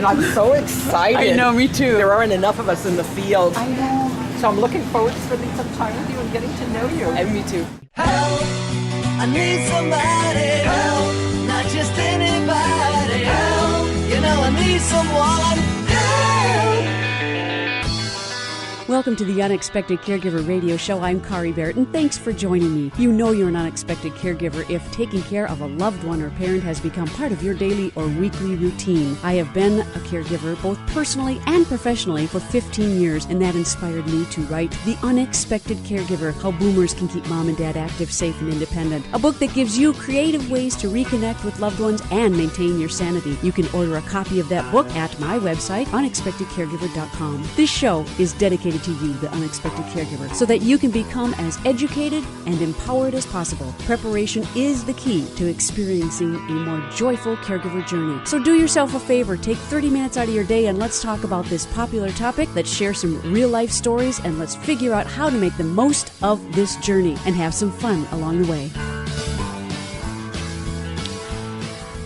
Marion, I'm so excited. I know, me too. There aren't enough of us in the field. I know. So I'm looking forward to spending some time with you and getting to know you. And me too. Help, I need somebody. Help, not just anybody. Help, you know I need someone. Help. Welcome to the Unexpected Caregiver Radio Show. I'm Kari, Berit, and thanks for joining me. You know you're an unexpected caregiver if taking care of a loved one or parent has become part of your daily or weekly routine. I have been a caregiver both personally and professionally for 15 years, and that inspired me to write The Unexpected Caregiver, How Boomers Can Keep Mom and Dad Active, Safe, and Independent. A book that gives you creative ways to reconnect with loved ones and maintain your sanity. You can order a copy of that book at my website, unexpectedcaregiver.com. This show is dedicated to you, the unexpected caregiver, so that you can become as educated and empowered as possible. Preparation is the key to experiencing a more joyful caregiver journey. So do yourself a favor, take 30 minutes out of your day and let's talk about this popular topic. Let's share some real life stories and let's figure out how to make the most of this journey and have some fun along the way.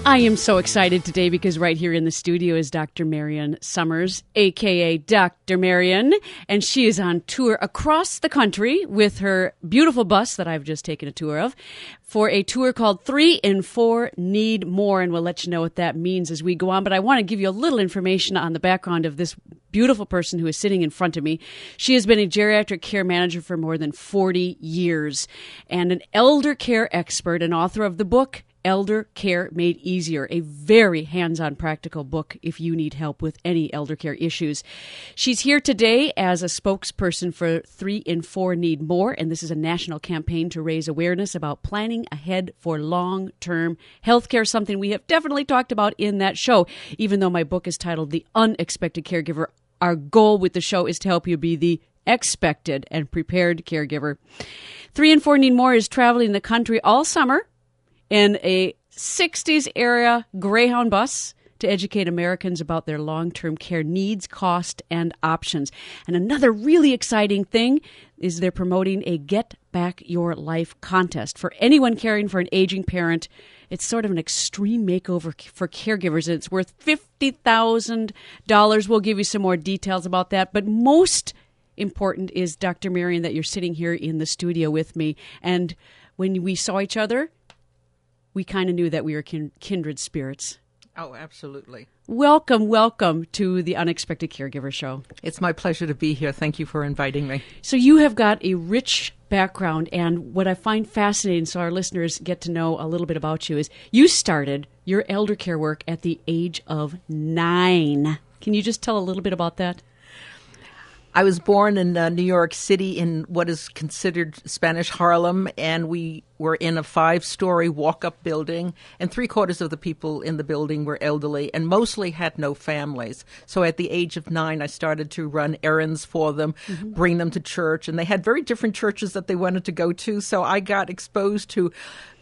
I am so excited today because right here in the studio is Dr. Marion Summers, a.k.a. Dr. Marion, and she is on tour across the country with her beautiful bus that I've just taken a tour of for a tour called 3in4needmore, and we'll let you know what that means as we go on. But I want to give you a little information on the background of this beautiful person who is sitting in front of me. She has been a geriatric care manager for more than 40 years and an elder care expert and author of the book Elder Care Made Easier, a very hands-on practical book if you need help with any elder care issues. She's here today as a spokesperson for 3in4needmore, and this is a national campaign to raise awareness about planning ahead for long-term health care, something we have definitely talked about in that show. Even though my book is titled The Unexpected Caregiver, our goal with the show is to help you be the expected and prepared caregiver. 3in4needmore is traveling the country all summer in a 60s era Greyhound bus to educate Americans about their long-term care needs, cost, and options. And another really exciting thing is they're promoting a Get Back Your Life contest for anyone caring for an aging parent. It's sort of an extreme makeover for caregivers, and it's worth $50,000. We'll give you some more details about that, but most important is, Dr. Marion, that you're sitting here in the studio with me, and when we saw each other, we kind of knew that we were kindred spirits. Oh, absolutely. Welcome to the Unexpected Caregiver Show. It's my pleasure to be here. Thank you for inviting me. So you have got a rich background, and what I find fascinating, so our listeners get to know a little bit about you, is you started your elder care work at the age of 9. Can you just tell a little bit about that? I was born in New York City in what is considered Spanish Harlem, and we were in a 5-story walk-up building, and 3/4 of the people in the building were elderly and mostly had no families. So at the age of 9, I started to run errands for them, bring them to church, and they had very different churches that they wanted to go to, so I got exposed to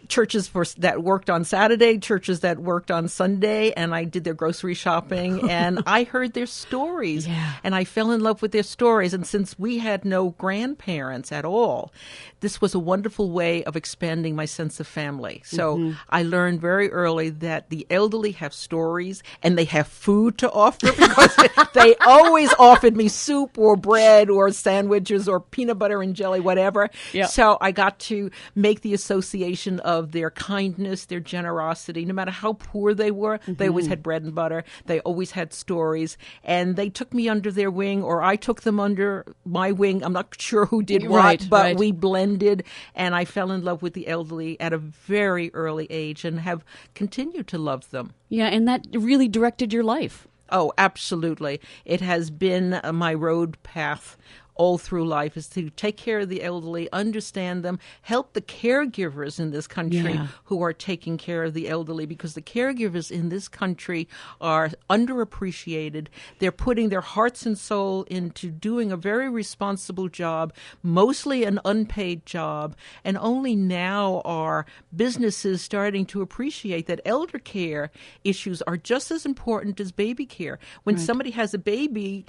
churches that worked on Saturday, churches that worked on Sunday, and I did their grocery shopping, and I heard their stories, and I fell in love with their stories. And since we had no grandparents at all, this was a wonderful way of expanding my sense of family. So I learned very early that the elderly have stories, and they have food to offer, because they always offered me soup or bread or sandwiches or peanut butter and jelly, whatever. Yep. So I got to make the association of their kindness, their generosity. No matter how poor they were, they always had bread and butter. They always had stories. And they took me under their wing, or I took them under my wing. I'm not sure who did what, but we blended. And I fell in love with the elderly at a very early age and have continued to love them. Yeah, and that really directed your life. Oh, absolutely. It has been my road path all through life, is to take care of the elderly, understand them, help the caregivers in this country who are taking care of the elderly, because the caregivers in this country are underappreciated. They're putting their hearts and soul into doing a very responsible job, mostly an unpaid job, and only now are businesses starting to appreciate that elder care issues are just as important as baby care. When somebody has a baby,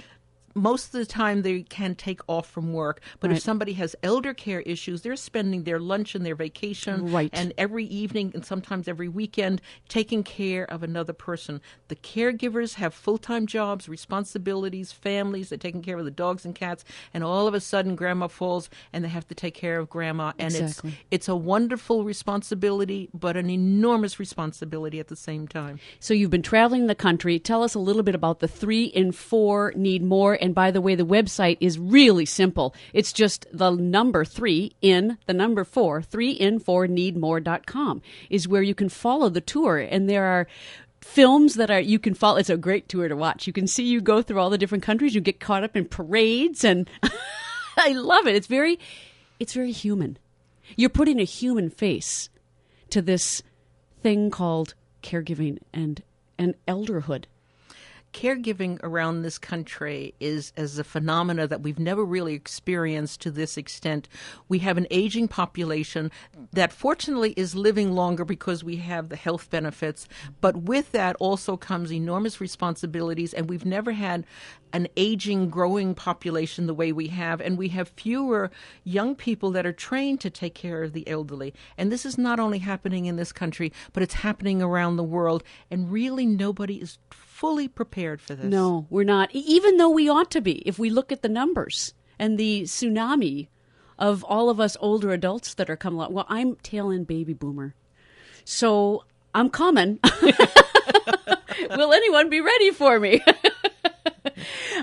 most of the time they can take off from work. But Right. if somebody has elder care issues, they're spending their lunch and their vacation Right. and every evening and sometimes every weekend taking care of another person. The caregivers have full-time jobs, responsibilities, families. They're taking care of the dogs and cats. And all of a sudden, grandma falls and they have to take care of grandma. And Exactly. it's a wonderful responsibility, but an enormous responsibility at the same time. So you've been traveling the country. Tell us a little bit about the 3 in 4 Need More. And by the way, the website is really simple. It's just the number 3 in the number 4, 3in4needmore.com is where you can follow the tour. And there are films that are you can follow. It's a great tour to watch. You can see you go through all the different countries. You get caught up in parades, and I love it. It's very human. You're putting a human face to this thing called caregiving and elderhood. Caregiving around this country is as a phenomena that we've never really experienced to this extent. We have an aging population that fortunately is living longer because we have the health benefits, but with that also comes enormous responsibilities, and we've never had an aging, growing population the way we have, and we have fewer young people that are trained to take care of the elderly. And this is not only happening in this country, but it's happening around the world, and really nobody is fully prepared for this. No, we're not. Even though we ought to be, if we look at the numbers and the tsunami of all of us older adults that are coming along. Well, I'm tail end baby boomer, so I'm coming. Will anyone be ready for me?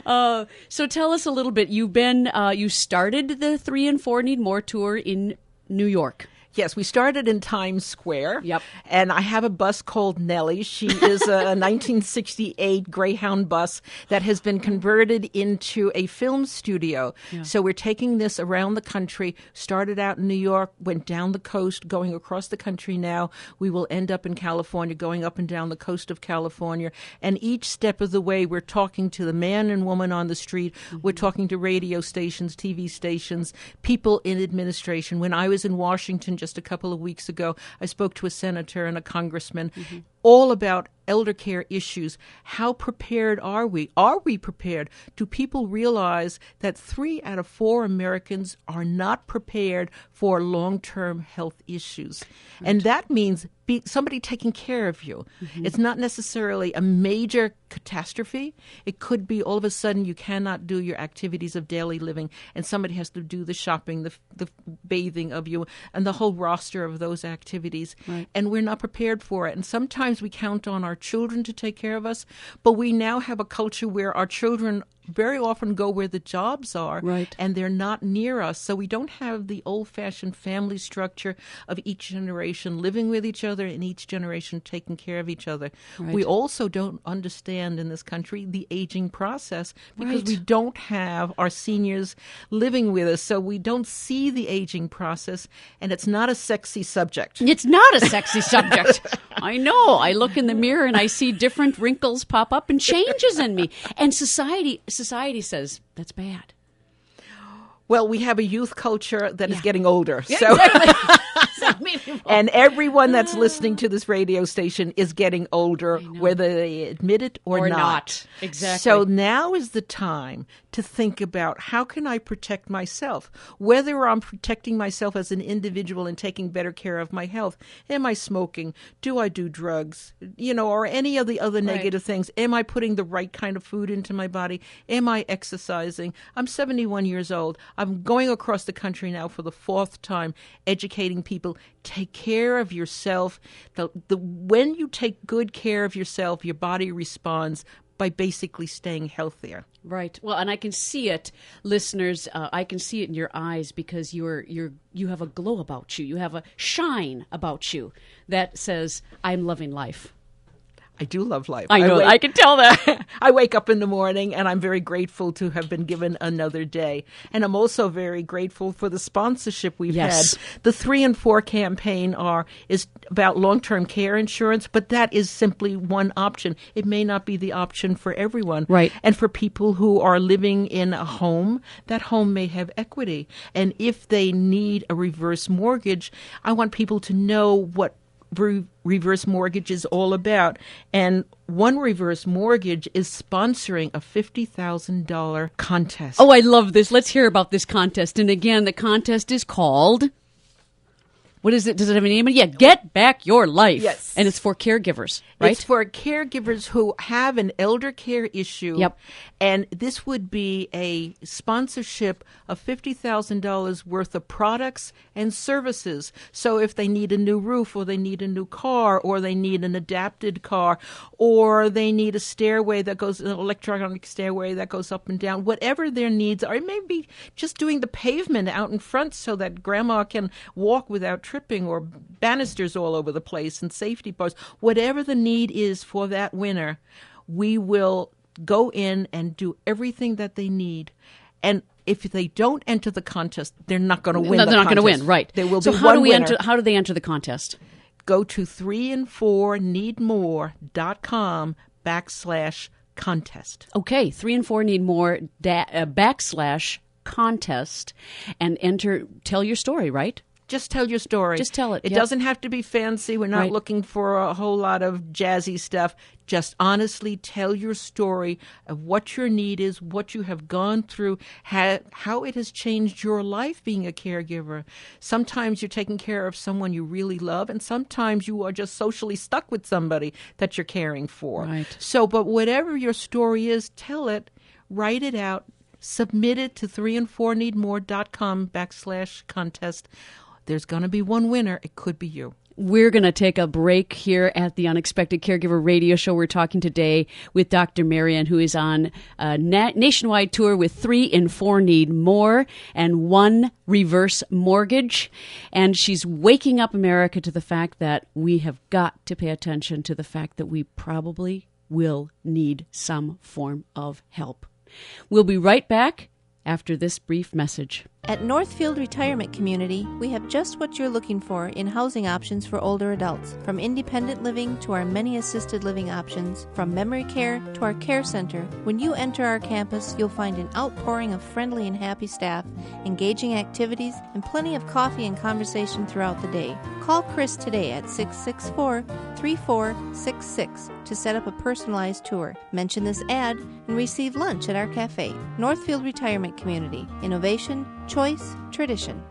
So tell us a little bit. You started the 3 in 4 Need More tour in New York. Yes, we started in Times Square. Yep. And I have a bus called Nellie. She is a 1968 Greyhound bus that has been converted into a film studio. Yeah. So we're taking this around the country, started out in New York, went down the coast, going across the country now. We will end up in California, going up and down the coast of California. And each step of the way, we're talking to the man and woman on the street. Mm-hmm. We're talking to radio stations, TV stations, people in administration. When I was in Washington just a couple of weeks ago, I spoke to a senator and a congressman, all about elder care issues. How prepared are we? Are we prepared? Do people realize that 3 out of 4 Americans are not prepared for long-term health issues? Right. And that means somebody taking care of you. Mm-hmm. It's not necessarily a major catastrophe. It could be all of a sudden you cannot do your activities of daily living, and somebody has to do the shopping, the bathing of you, and the whole roster of those activities. Right. And we're not prepared for it. And sometimes we count on our children to take care of us, but we now have a culture where our children very often go where the jobs are, right, and they're not near us. So we don't have the old-fashioned family structure of each generation living with each other and each generation taking care of each other. Right. We also don't understand in this country the aging process because right, we don't have our seniors living with us. So we don't see the aging process, and it's not a sexy subject. It's not a sexy subject. I know. I look in the mirror and I see different wrinkles pop up and changes in me. And society says that's bad. Well, we have a youth culture that is getting older. Yeah, so. exactly. And everyone that's listening to this radio station is getting older, whether they admit it or not. Exactly. So now is the time to think about, how can I protect myself? Whether I'm protecting myself as an individual and taking better care of my health. Am I smoking? Do I do drugs? Or any of the other negative things? Am I putting the right kind of food into my body? Am I exercising? I'm 71 years old. I'm going across the country now for the 4th time, educating people. Take care of yourself. When you take good care of yourself, your body responds by basically staying healthier. Right. Well, and I can see it, listeners. I can see it in your eyes because you have a glow about you. You have a shine about you that says, "I'm loving life." I do love life. I know. I can tell that. I wake up in the morning and I'm very grateful to have been given another day. And I'm also very grateful for the sponsorship we've had. The 3 in 4 campaign is about long-term care insurance, but that is simply one option. It may not be the option for everyone. Right. And for people who are living in a home, that home may have equity. And if they need a reverse mortgage, I want people to know what reverse mortgage is all about. And One Reverse Mortgage is sponsoring a $50,000 contest. Oh, I love this. Let's hear about this contest. And again, the contest is called... What is it? Does it have a name? Yeah, Get Back Your Life. Yes. And it's for caregivers, right? It's for caregivers who have an elder care issue. Yep. And this would be a sponsorship of $50,000 worth of products and services. So if they need a new roof, or they need a new car, or they need an adapted car, or they need a stairway that goes, an electronic stairway that goes up and down, whatever their needs are, it may be just doing the pavement out in front so that grandma can walk without tripping, or banisters all over the place and safety bars. Whatever the need is for that winner, we will go in and do everything that they need. And if they don't enter the contest, they're not going to win. No, they're not going to win, right? There will so be how one do we winner. How do they enter the contest? Go to 3in4needmore.com/contest. Okay, 3in4needmore /contest, and enter. Tell your story, right? Just tell your story. Just tell it. It Yep. doesn't have to be fancy. We're not Right. looking for a whole lot of jazzy stuff. Just honestly tell your story of what your need is, what you have gone through, how it has changed your life being a caregiver. Sometimes you're taking care of someone you really love, and sometimes you are just socially stuck with somebody that you're caring for. Right. So, but whatever your story is, tell it, write it out, submit it to 3in4needmore.com /contest. There's going to be one winner. It could be you. We're going to take a break here at the Unexpected Caregiver Radio Show. We're talking today with Dr. Marion, who is on a nationwide tour with 3in4needmore and One Reverse Mortgage. And she's waking up America to the fact that we have got to pay attention to the fact that we probably will need some form of help. We'll be right back after this brief message. At Northfield Retirement Community, we have just what you're looking for in housing options for older adults. From independent living to our many assisted living options, from memory care to our care center, when you enter our campus, you'll find an outpouring of friendly and happy staff, engaging activities, and plenty of coffee and conversation throughout the day. Call Chris today at 664-3466 to set up a personalized tour. Mention this ad and receive lunch at our cafe. Northfield Retirement Community. Innovation, choice, tradition.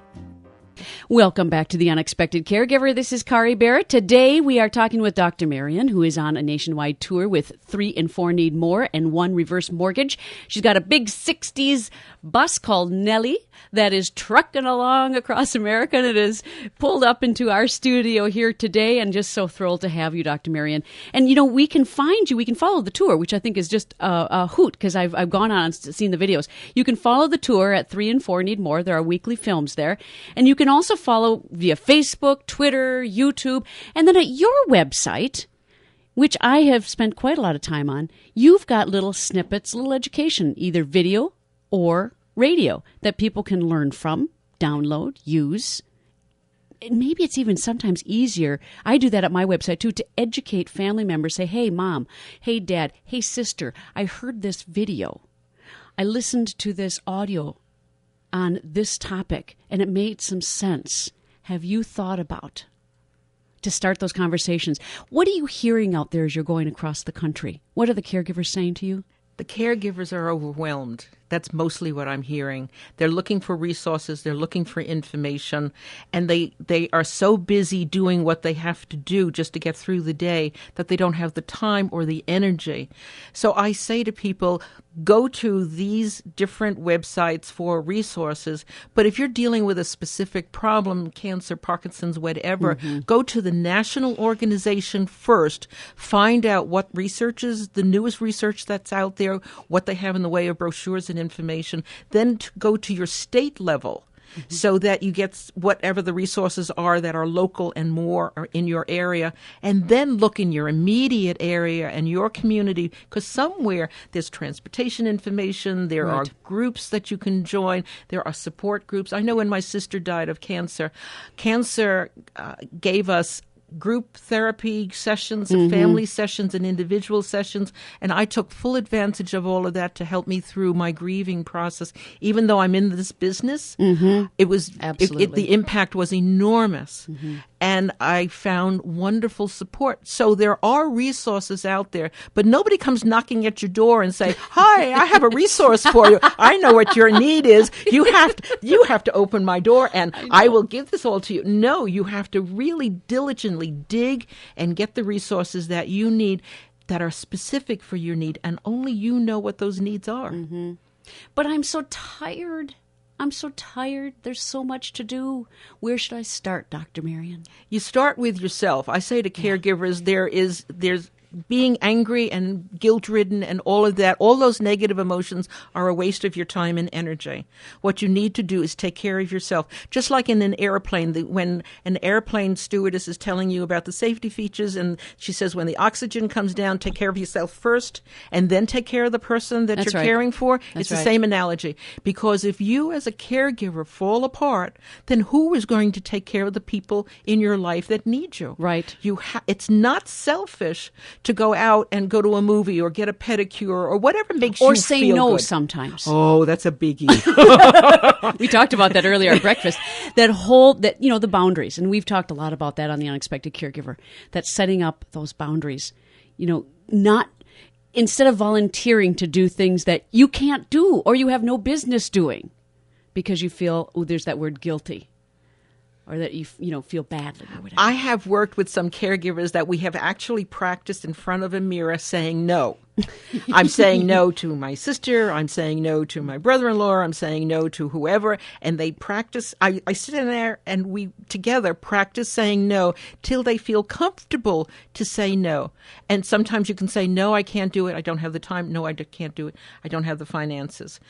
Welcome back to the Unexpected Caregiver. This is Kari, Berit. Today we are talking with Dr. Marion, who is on a nationwide tour with 3in4needmore and One Reverse Mortgage. She's got a big 60s bus called Nellie that is trucking along across America, and it is pulled up into our studio here today, and just so thrilled to have you, Dr. Marion. And, you know, we can find you. We can follow the tour, which I think is just a hoot, because I've gone on and seen the videos. You can follow the tour at 3in4needmore. There are weekly films there. And you can also follow via Facebook, Twitter, YouTube, and then at your website, which I have spent quite a lot of time on, you've got little snippets, little education, either video or radio, that people can learn from, download, use. And maybe it's even sometimes easier. I do that at my website too, to educate family members. Say, hey, mom, hey, dad, hey, sister, I heard this video. I listened to this audio on this topic, and it made some sense. Have you thought about to start those conversations? What are you hearing out there as you're going across the country? What are the caregivers saying to you? The caregivers are overwhelmed. That's mostly what I'm hearing. They're looking for resources. They're looking for information. And they are so busy doing what they have to do just to get through the day that they don't have the time or the energy. So I say to people, go to these different websites for resources. But if you're dealing with a specific problem, cancer, Parkinson's, whatever, go to the national organization first. Find out what research is, the newest research that's out there, what they have in the way of brochures and information. Then to go to your state level so that you get whatever the resources are that are local and more are in your area. And then look in your immediate area and your community, because somewhere there's transportation information, there are groups that you can join, there are support groups. I know when my sister died of cancer, gave us group therapy sessions, family sessions, and individual sessions, and I took full advantage of all of that to help me through my grieving process. Even though I'm in this business, it was Absolutely. the impact was enormous. and I found wonderful support. So there are resources out there, but nobody comes knocking at your door and say, "Hi, I have a resource for you. I know what your need is. You have to open my door and I will give this all to you." No, you have to really diligently dig and get the resources that you need that are specific for your need, and only you know what those needs are. Mm-hmm. But I'm so tired. There's so much to do. Where should I start, Dr. Marion? You start with yourself. I say to caregivers, there's being angry and guilt-ridden and all of that, all those negative emotions are a waste of your time and energy. What you need to do is take care of yourself. Just like in an airplane, when an airplane stewardess is telling you about the safety features, and she says when the oxygen comes down, take care of yourself first, and then take care of the person that you're caring for. It's the same analogy. Because if you as a caregiver fall apart, then who is going to take care of the people in your life that need you? Right. It's not selfish to go out and go to a movie or get a pedicure or whatever makes you feel good. Or say no sometimes. Oh, that's a biggie. We talked about that earlier at breakfast. The boundaries. And we've talked a lot about that on The Unexpected Caregiver. That setting up those boundaries, not instead of volunteering to do things that you can't do or you have no business doing because you feel, there's that word guilty. Or that you feel badly or whatever. I have worked with some caregivers that we have actually practiced in front of a mirror saying no. I'm saying no to my sister. I'm saying no to my brother-in-law. I'm saying no to whoever. And they practice. I sit in there and we together practice saying no till they feel comfortable to say no. And sometimes you can say, no, I can't do it. I don't have the time. No, I can't do it. I don't have the finances.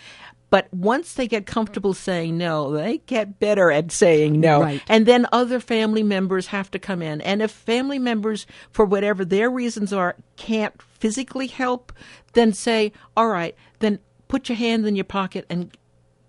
But once they get comfortable saying no, they get better at saying no. Right. And then other family members have to come in. And if family members, for whatever their reasons are, can't physically help, then say, all right, then put your hand in your pocket and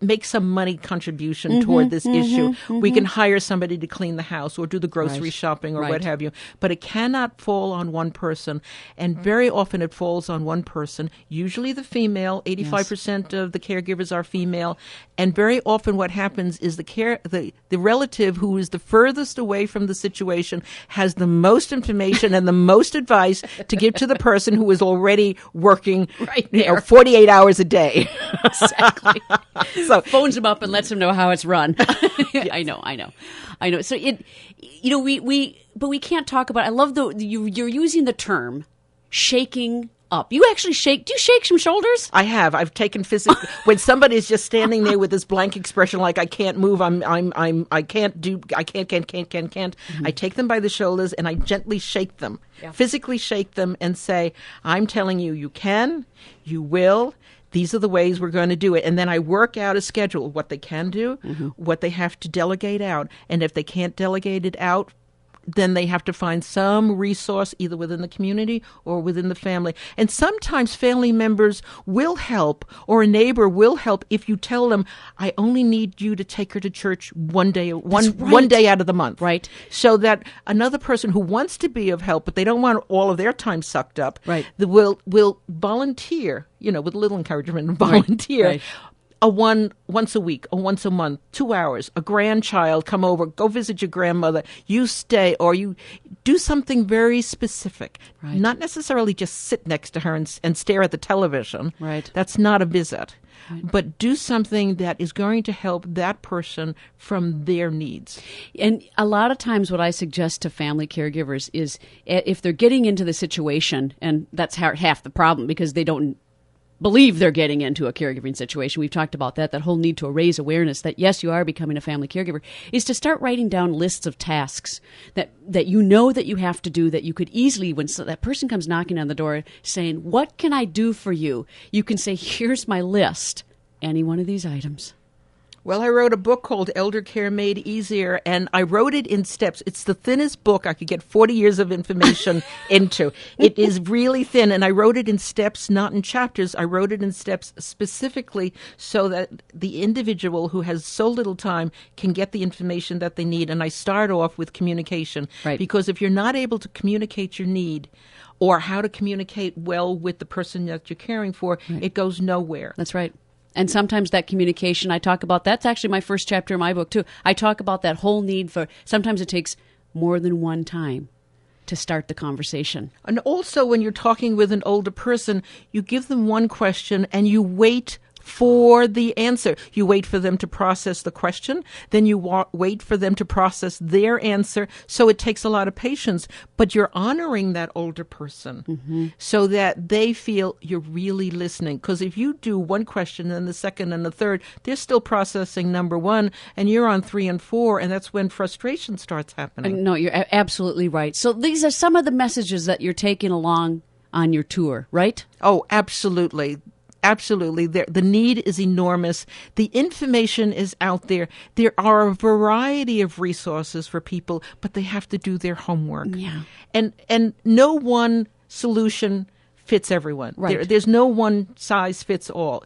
make some money contribution toward this issue. We can hire somebody to clean the house or do the grocery shopping or what have you. But it cannot fall on one person. And very often it falls on one person, usually the female. 85% of the caregivers are female. And very often what happens is the relative who is the furthest away from the situation has the most information and the most advice to give to the person who is already working 48 hours a day. Exactly. So phones them up and lets them know how it's run. I know. So but we can't talk about. I love you're using the term shaking up. You actually shake. Do you shake some shoulders? I have. I've taken physical. When somebody is just standing there with this blank expression, like I can't move. I can't do. I can't. Mm-hmm. I take them by the shoulders and I gently shake them, physically shake them, and say, "I'm telling you, you can, you will." These are the ways we're going to do it. And then I work out a schedule, what they can do, what they have to delegate out. And if they can't delegate it out, then they have to find some resource either within the community or within the family. And sometimes family members will help or a neighbor will help if you tell them, I only need you to take her to church one day out of the month. Right. So that another person who wants to be of help, but they don't want all of their time sucked up, will volunteer, with a little encouragement, volunteer. Right. Once a week or once a month, 2 hours, a grandchild come over, go visit your grandmother, you stay, or you do something very specific. Right. Not necessarily just sit next to her and stare at the television. Right. That's not a visit. Right. But do something that is going to help that person from their needs. And a lot of times what I suggest to family caregivers is if they're getting into the situation, and that's half the problem because they don't believe they're getting into a caregiving situation. We've talked about that whole need to raise awareness that, yes, you are becoming a family caregiver, is to start writing down lists of tasks that you know that you have to do that you could easily, when that person comes knocking on the door saying, what can I do for you? You can say, here's my list. Any one of these items. Well, I wrote a book called Elder Care Made Easier, and I wrote it in steps. It's the thinnest book I could get 40 years of information into. It is really thin, and I wrote it in steps, not in chapters. I wrote it in steps specifically so that the individual who has so little time can get the information that they need. And I start off with communication. Right. Because if you're not able to communicate your need or how to communicate well with the person that you're caring for, it goes nowhere. That's right. And sometimes that communication, I talk about, that's actually my first chapter in my book too. I talk about that whole need for, sometimes it takes more than one time to start the conversation. And also, when you're talking with an older person, you give them one question and you wait for the answer. You wait for them to process the question, then you wait for them to process their answer. So it takes a lot of patience, but you're honoring that older person so that they feel you're really listening. Because if you do one question and the second and the third, they're still processing number one, and you're on 3 and 4, and that's when frustration starts happening. No, you're absolutely right. So these are some of the messages that you're taking along on your tour, right? Oh, absolutely. Absolutely. The need is enormous. The information is out there. There are a variety of resources for people, but they have to do their homework. Yeah. And no one solution fits everyone. Right. There's no one size fits all.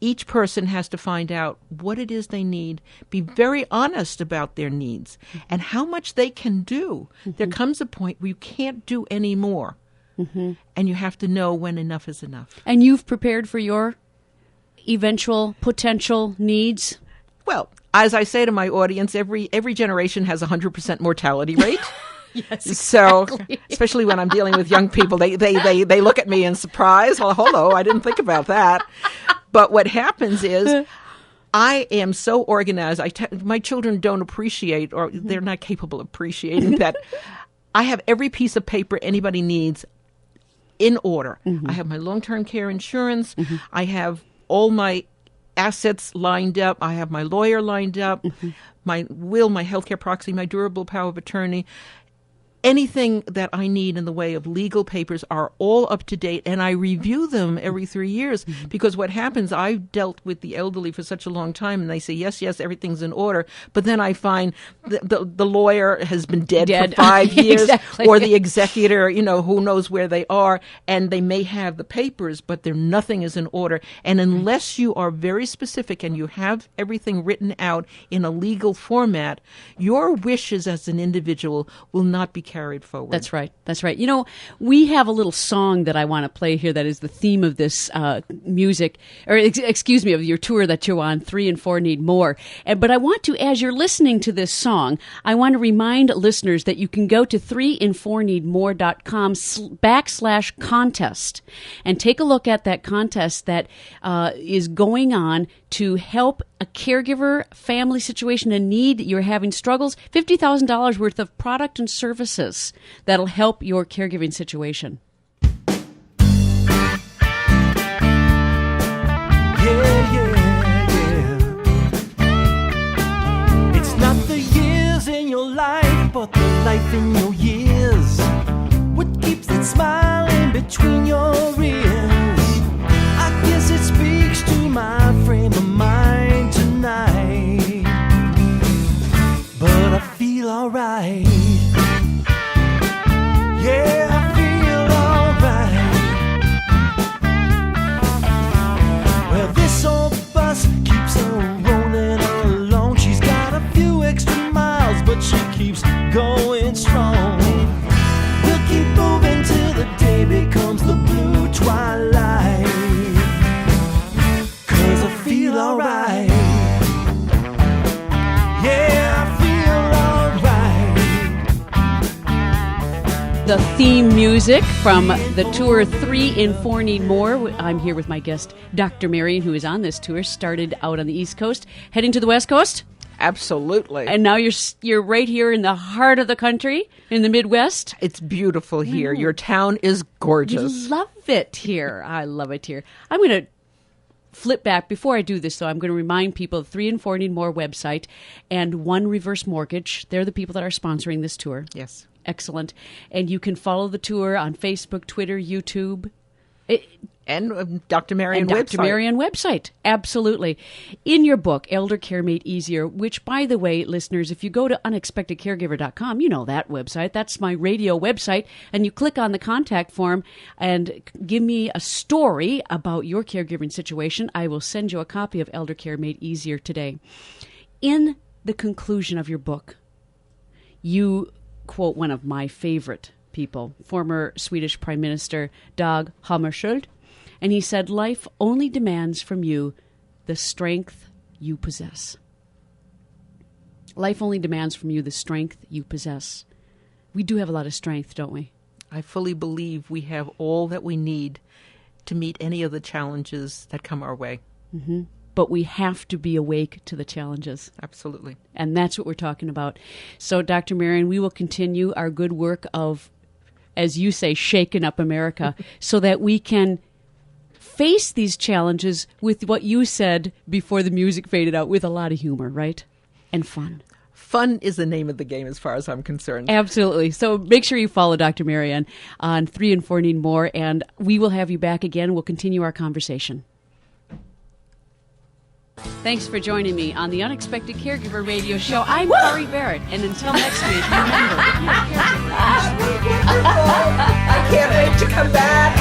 Each person has to find out what it is they need, be very honest about their needs, and how much they can do. There comes a point where you can't do any more. And you have to know when enough is enough. And you've prepared for your eventual potential needs? Well, as I say to my audience, every generation has a 100% mortality rate. Yes, exactly. So, especially when I'm dealing with young people, they look at me in surprise. Well, hello, I didn't think about that. But what happens is, I am so organized. My children don't appreciate, or they're not capable of appreciating that. I have every piece of paper anybody needs in order. I have my long-term care insurance. I have all my assets lined up. I have my lawyer lined up, my will, my healthcare proxy, my durable power of attorney. Anything that I need in the way of legal papers are all up to date, and I review them every 3 years because what happens, I've dealt with the elderly for such a long time, and they say, yes, everything's in order, but then I find the lawyer has been dead for 5 years, Exactly. or the executor, who knows where they are, and they may have the papers, but nothing is in order. And unless you are very specific and you have everything written out in a legal format, your wishes as an individual will not be carried forward. That's right. That's right. We have a little song that I want to play here that is the theme of this music, or excuse me, of your tour that you're on, 3 and 4 Need More. But I want to, as you're listening to this song, I want to remind listeners that you can go to 3in4needmore.com/contest and take a look at that contest that is going on to help a caregiver family situation in need. You're having struggles, $50,000 worth of product and services that'll help your caregiving situation. It's not the years in your life, but the life in your years. What keeps that smile in between your ears? I guess it speaks to my frame of mind tonight. But I feel alright. Yeah, I feel alright. Well, this old bus keeps on rolling along. She's got a few extra miles, but she keeps going strong. We'll keep moving till the day becomes the blue twilight. 'Cause I feel alright. Yeah, I feel alright. The theme music from the tour 3 in 4 Need More. I'm here with my guest, Dr. Marion, who is on this tour, started out on the East Coast, heading to the West Coast. Absolutely. And now you're right here in the heart of the country, in the Midwest. It's beautiful here. Your town is gorgeous. Love it here. I love it here. I'm going to flip back. Before I do this, though, I'm going to remind people of 3 in 4 Need More website and One Reverse Mortgage. They're the people that are sponsoring this tour. Yes. Excellent. And you can follow the tour on Facebook, Twitter, YouTube. And Dr. Marion And website. Dr. Marion website. Absolutely. In your book, Elder Care Made Easier, which, by the way, listeners, if you go to unexpectedcaregiver.com, you know that website. That's my radio website. And you click on the contact form and give me a story about your caregiving situation. I will send you a copy of Elder Care Made Easier today. In the conclusion of your book, you quote one of my favorite people, former Swedish Prime Minister Dag Hammarskjöld. And he said, life only demands from you the strength you possess. Life only demands from you the strength you possess. We do have a lot of strength, don't we? I fully believe we have all that we need to meet any of the challenges that come our way. Mm-hmm. But we have to be awake to the challenges. Absolutely. And that's what we're talking about. So, Dr. Marion, we will continue our good work of, as you say, shaking up America so that we can face these challenges with what you said before the music faded out, with a lot of humor, right? And fun. Fun is the name of the game as far as I'm concerned. Absolutely. So make sure you follow Dr. Marion on 3 and 4 Need More, and we will have you back again. We'll continue our conversation. Thanks for joining me on the Unexpected Caregiver Radio Show. I'm Kari Berit, and until next week, remember, I can't wait to come back.